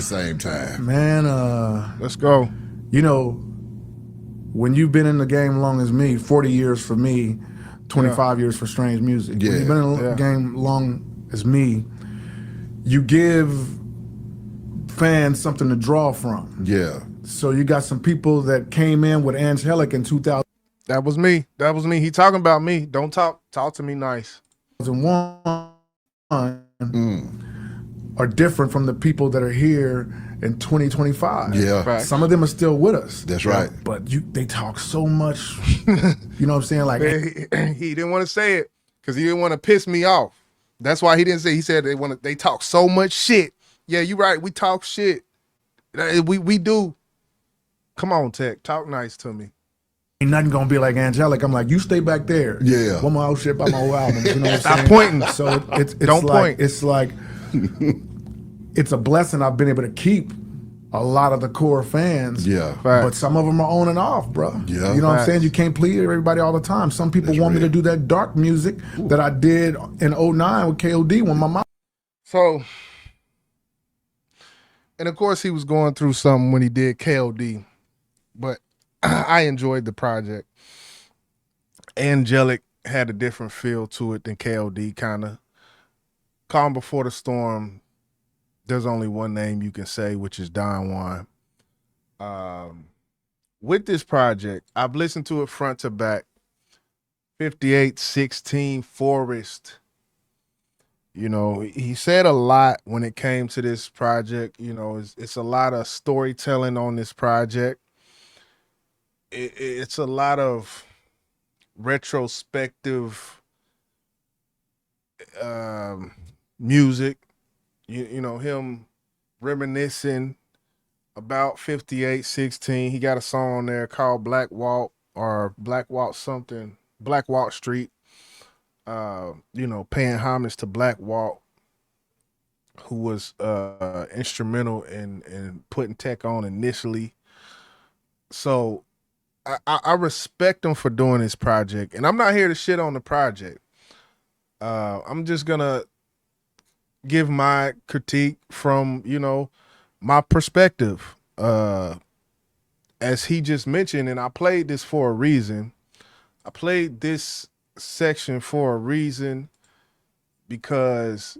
the same time. Man, Let's go. you know, when you've been in the game long as me, 40 years for me, 25 years for Strange Music. When you've Yeah. been in the Yeah. game long as me, you give fans something to draw from. Yeah. So you got some people that came in with Angelic in That was me. That was me. He talking about me. Don't talk to me nice. 2001 Mm. are different from the people that are here in 2025. Yeah. Facts. Some of them are still with us. That's right. But they talk so much, you know what I'm saying? Like, He didn't want to say it because he didn't want to piss me off. That's why he didn't say. He said they talk so much shit. Yeah, you right. We talk shit. We do. Come on, Tech. Talk nice to me. ain't nothing gonna be like Angelic. I'm like, you stay back there. Yeah. One more out shit by my whole album. You know what I'm Stop saying? pointing. So it's Don't like point. it's like it's a blessing I've been able to keep a lot of the core fans. Yeah. Facts. But some of them are on and off, bro. Yeah. You know what I'm Facts. saying? You can't please everybody all the time. Some people want me to do that dark music that I did in 09 with K.O.D. when my mom. So, and of course, he was going through something when he did K.O.D., but I enjoyed the project. Angelic had a different feel to it than K.O.D. Kind of Calm Before the Storm. There's only one name you can say, which is Don Juan. With this project, I've listened to it front to back. 5816 Forest. You know, he said a lot when it came to this project. You know, it's a lot of storytelling on this project. It's a lot of retrospective music. You know, him reminiscing about 5816. He got a song on there called Black Walk or Black Walk something, Black Walk Street. You know, paying homage to Black Walk, who was instrumental in putting Tech on initially. So I respect him for doing this project, and I'm not here to shit on the project. I'm just gonna give my critique from, you know, my perspective. As he just mentioned, and I played this for a reason. I played this section for a reason because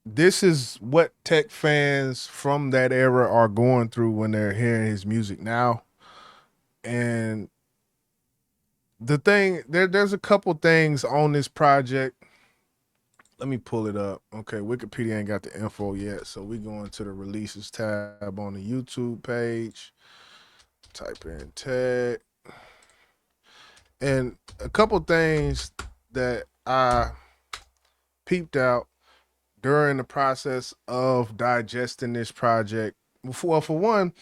this is what Tech fans from that era are going through when they're hearing his music now. And the thing, there's a couple things on this project. Let me pull it up. Okay, Wikipedia ain't got the info yet, so we go into the releases tab on the YouTube page. Type in Tech. And a couple things that I peeped out during the process of digesting this project. For one,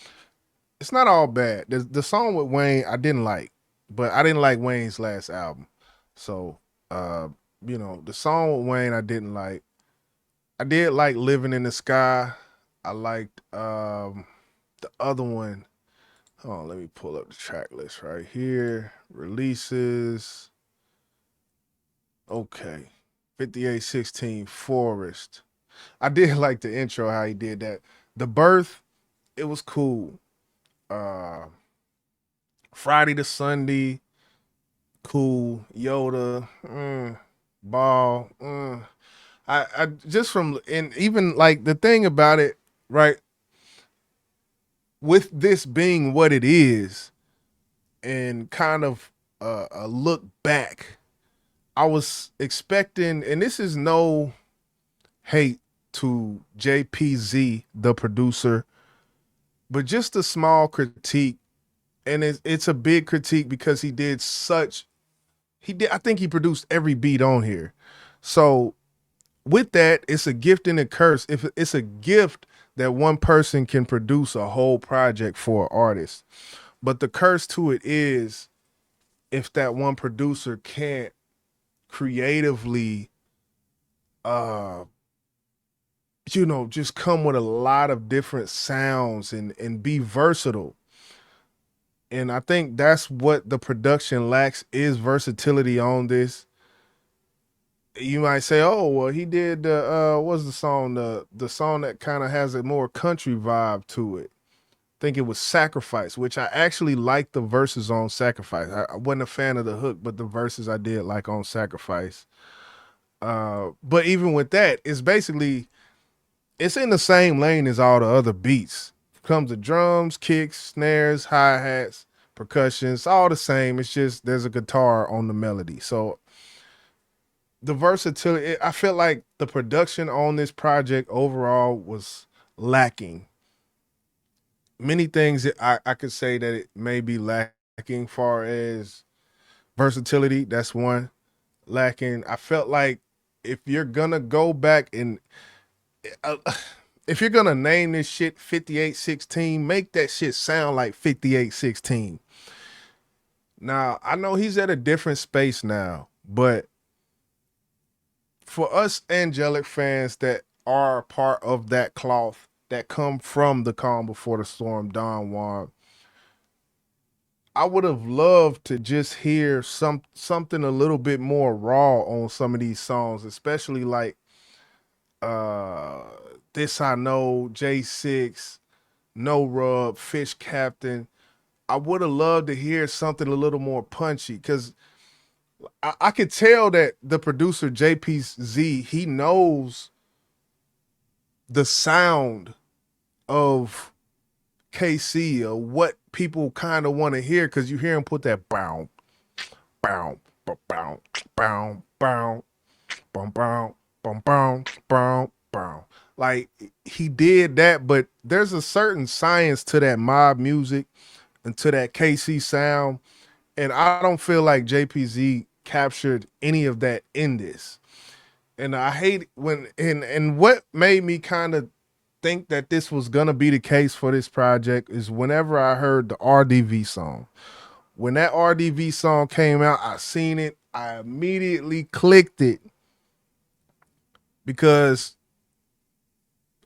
it's not all bad. The song with Wayne I didn't like, but I didn't like Wayne's last album. So, you know, the song with Wayne I didn't like. I did like Living in the Sky. I liked the other one. Hold on, let me pull up the track list right here. Releases. Okay. 5816 Forest. I did like the intro, how he did that. The Birth, it was cool. Friday to Sunday, cool. Yoda, Ball. I just from, and even like the thing about it, right? With this being what it is, and kind of a look back, I was expecting, and this is no hate to JPZ, the producer, but just a small critique. And it's a big critique because he did, I think he produced every beat on here. So with that, it's a gift and a curse. If it's a gift that one person can produce a whole project for an artist, but the curse to it is if that one producer can't creatively, you know, just come with a lot of different sounds and be versatile. And I think that's what the production lacks, is versatility on this. you might say, oh well, he did the what's the song, the song that kind of has a more country vibe to it. I think it was Sacrifice, which I actually liked the verses on Sacrifice. I wasn't a fan of the hook, but the verses I did like on Sacrifice. But even with that, it's basically it's in the same lane as all the other beats. Comes the drums, kicks, snares, hi hats, percussion. It's all the same. It's just there's a guitar on the melody. So the versatility, I felt like the production on this project overall was lacking. Many things that I could say that it may be lacking far as versatility. That's one lacking. I felt like if you're gonna go back and uh, if you're gonna name this shit 5816, make that shit sound like 5816. Now I know he's at a different space now, but for us Angelic fans that are part of that cloth that come from the calm before the storm, Don Juan, I would have loved to just hear something a little bit more raw on some of these songs, especially like uh This I Know, J6, No Rub, Fish Captain. I would have loved to hear something a little more punchy because I could tell that the producer JPZ, he knows the sound of KC or what people kind of want to hear because you hear him put that bow, bow, bow, bow, bow, bow, bow, bow, bow, bow, bow, bow. Like he did that, but there's a certain science to that mob music and to that KC sound, and I don't feel like JPZ captured any of that in this. And I hate when and what made me kind of think that this was gonna be the case for this project is whenever I heard the RDV song. When that RDV song came out, I seen it. I immediately clicked it because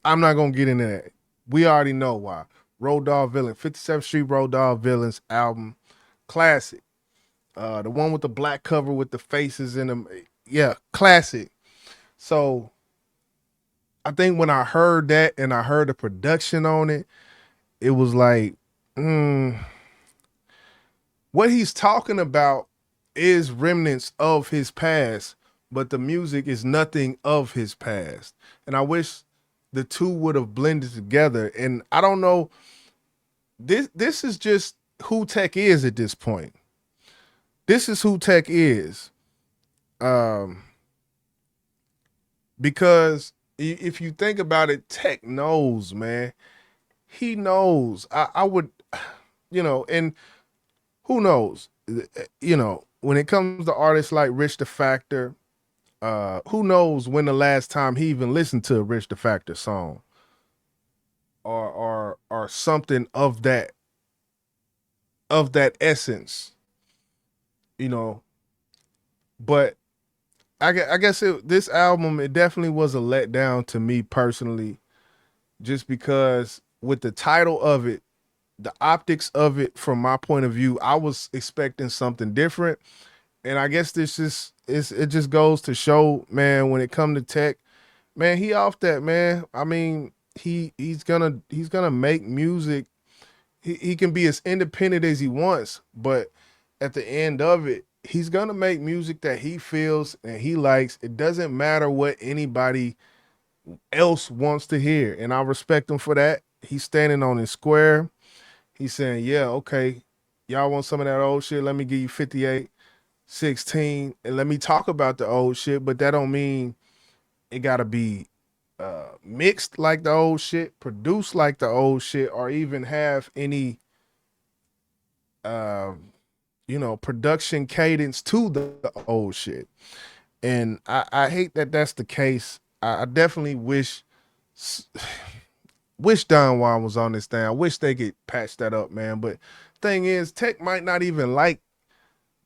I'm not gonna get into that. We already know why. Road Dogg Villain, 57th Street Road Dogg Villains album, classic. The one with the black cover with the faces in them, yeah, classic. So I think when I heard that and I heard the production on it, it was like, mm, what he's talking about is remnants of his past, but the music is nothing of his past. And I wish the two would have blended together. And I don't know, this is just who Tech is at this point. This is who Tech is. Um, because if you think about it, Tech knows, man. He knows. I would, and who knows? When it comes to artists like Rich the Factor, who knows when the last time he even listened to a Rich the Factor song or something of that essence, you know. But I guess this album it definitely was a letdown to me personally, just because with the title of it, the optics of it, from my point of view, I was expecting something different. And I guess this just it just goes to show, man, when it come to Tech, man, he off that, man. I mean, he's gonna make music. He can be as independent as he wants, but at the end of it, he's gonna make music that he feels and he likes. It doesn't matter what anybody else wants to hear. And I respect him for that. He's standing on his square. He's saying, yeah, okay, y'all want some of that old shit? Let me give you 58, 16, and let me talk about the old shit, but that don't mean it gotta be mixed like the old shit, produced like the old shit, or even have any uh, production cadence to the old shit. And I hate that that's the case. I definitely wish Don Juan was on this thing. I wish they could patch that up, man. But thing is, Tech might not even like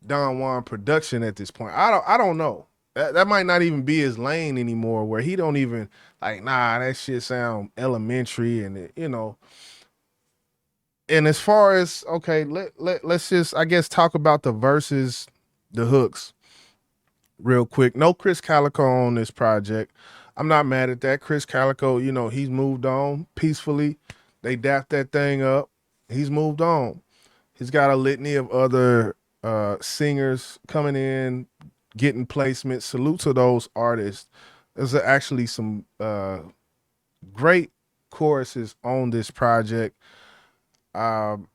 Don Juan production at this point. I don't know. That might not even be his lane anymore, where he don't even like, nah, that shit sound elementary and and as far as let's just I guess talk about the verses, the hooks. real quick. No Chris Calico on this project. I'm not mad at that. Chris Calico, you know, he's moved on peacefully. They dapped that thing up. He's moved on. He's got a litany of other singers coming in, getting placements. Salute to those artists. There's actually some great choruses on this project. In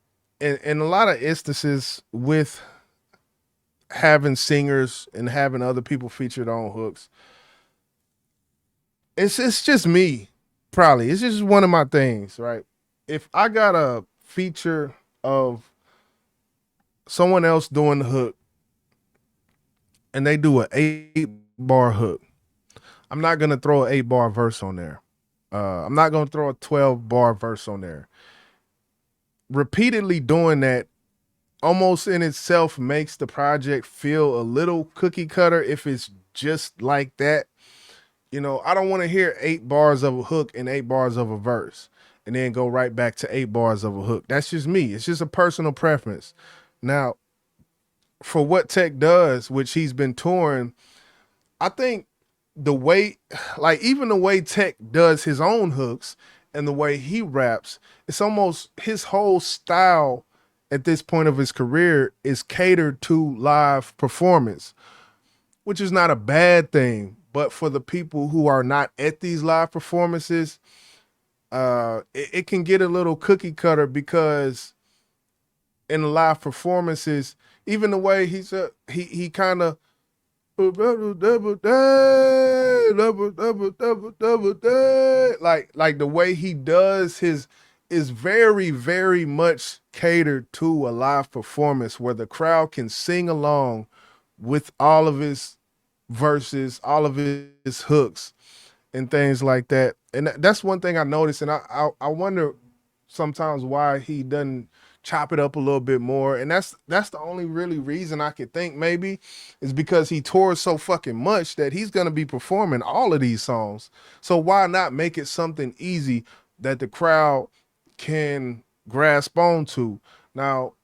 a lot of instances with having singers and having other people featured on hooks, it's just me. Probably it's just one of my things, right? If I got a feature of someone else doing the hook and they do an 8-bar hook, I'm not gonna throw an 8-bar verse on there. I'm not gonna throw a 12-bar verse on there. Repeatedly doing that almost in itself makes the project feel a little cookie cutter if it's just like that. You know, I don't want to hear 8 bars of a hook and 8 bars of a verse and then go right back to 8 bars of a hook. That's just me. It's just a personal preference. Now, for what Tech does, which he's been touring, I think the way, like even the way Tech does his own hooks and the way he raps, it's almost his whole style at this point of his career is catered to live performance, which is not a bad thing. But for the people who are not at these live performances, it can get a little cookie cutter because in the live performances, even the way he kind of like the way he does his is very, very much catered to a live performance where the crowd can sing along with all of his verses, all of his hooks and things like that. And that's one thing I noticed, and I wonder sometimes why he doesn't chop it up a little bit more. And that's the only really reason I could think maybe is because he tours so fucking much that he's gonna be performing all of these songs. So why not make it something easy that the crowd can grasp onto? Now,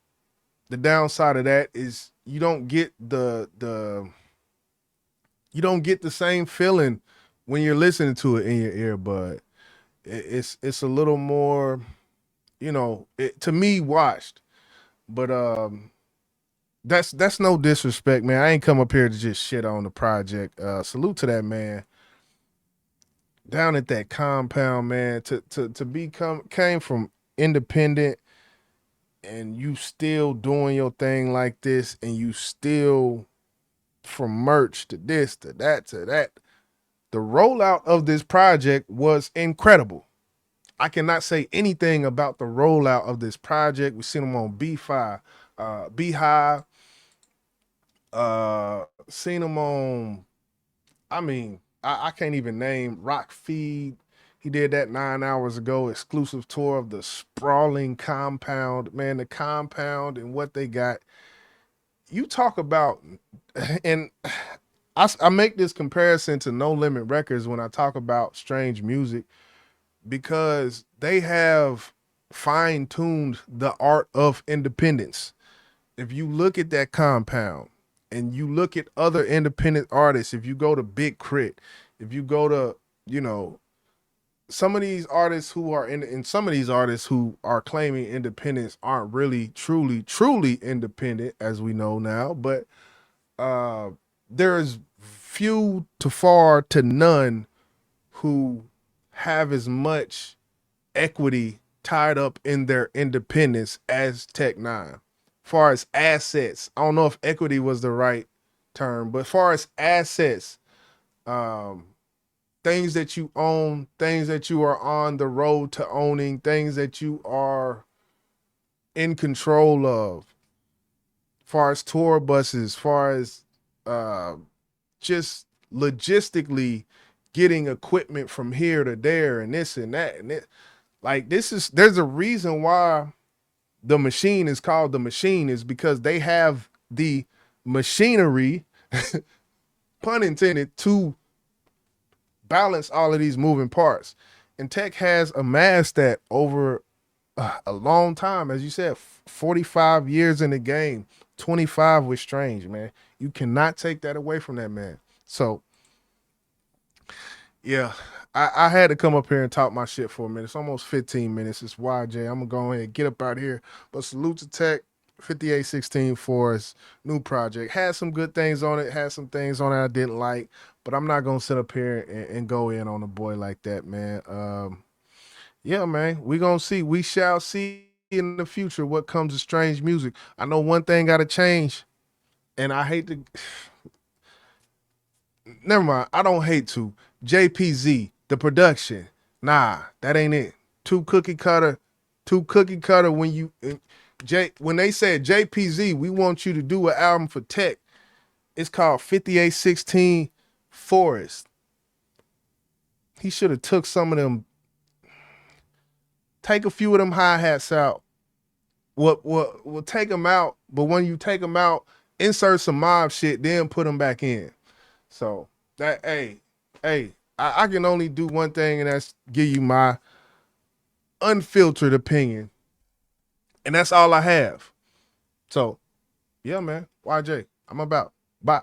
the downside of that is you don't get the same feeling when you're listening to it in your earbud. It's a little more, you know, to me washed. But that's no disrespect, man. I ain't come up here to just shit on the project. Salute to that man down at that compound, man. To become came from independent and you still doing your thing like this, and you still from merch to this to that to that. The rollout of this project was incredible. I cannot say anything about the rollout of this project. We seen them on B5, Beehive, seen them on, I mean, I can't even name Rock Feed. He did that 9 hours ago, exclusive tour of the sprawling compound. Man, the compound and what they got. You talk about, and I make this comparison to No Limit Records when I talk about strange music, because they have fine-tuned the art of independence. If you look at that compound and you look at other independent artists, if you go to Big Crit, if you go to, you know, some of these artists who are and some of these artists who are claiming independence aren't really truly independent, as we know now, but there's few to far to none who have as much equity tied up in their independence as Tech N9ne. Far as assets, I don't know if equity was the right term, but far as assets, things that you own, things that you are on the road to owning, things that you are in control of, far as tour buses, far as just logistically getting equipment from here to there and this and that and it. Like there's a reason why the machine is called the machine, is because they have the machinery, pun intended, to balance all of these moving parts. And Tech has amassed that over a long time, as you said, 45 years in the game, 25 with Strange, man. You cannot take that away from that man. So yeah, I had to come up here and talk my shit for a minute. It's almost 15 minutes. It's YJ. I'm gonna go ahead and get up out here. But salute to Tech 5816 for his new project. Had some good things on it, had some things on it I didn't like, but I'm not gonna sit up here and go in on a boy like that, man. Yeah, man. We gonna see. We shall see in the future what comes of Strange music. I know one thing gotta change, and I hate to never mind. I don't hate to. JPZ, the production. Nah, that ain't it. Too cookie cutter. Too cookie cutter when you when they said JPZ, we want you to do an album for Tech. It's called 5816 Forest. He should have took some of them, take a few of them hi-hats out. We'll take them out, but when you take them out, insert some mob shit, then put them back in. So that I can only do one thing, and that's give you my unfiltered opinion, and that's all I have. So yeah, man, YJ, I'm about. Bye.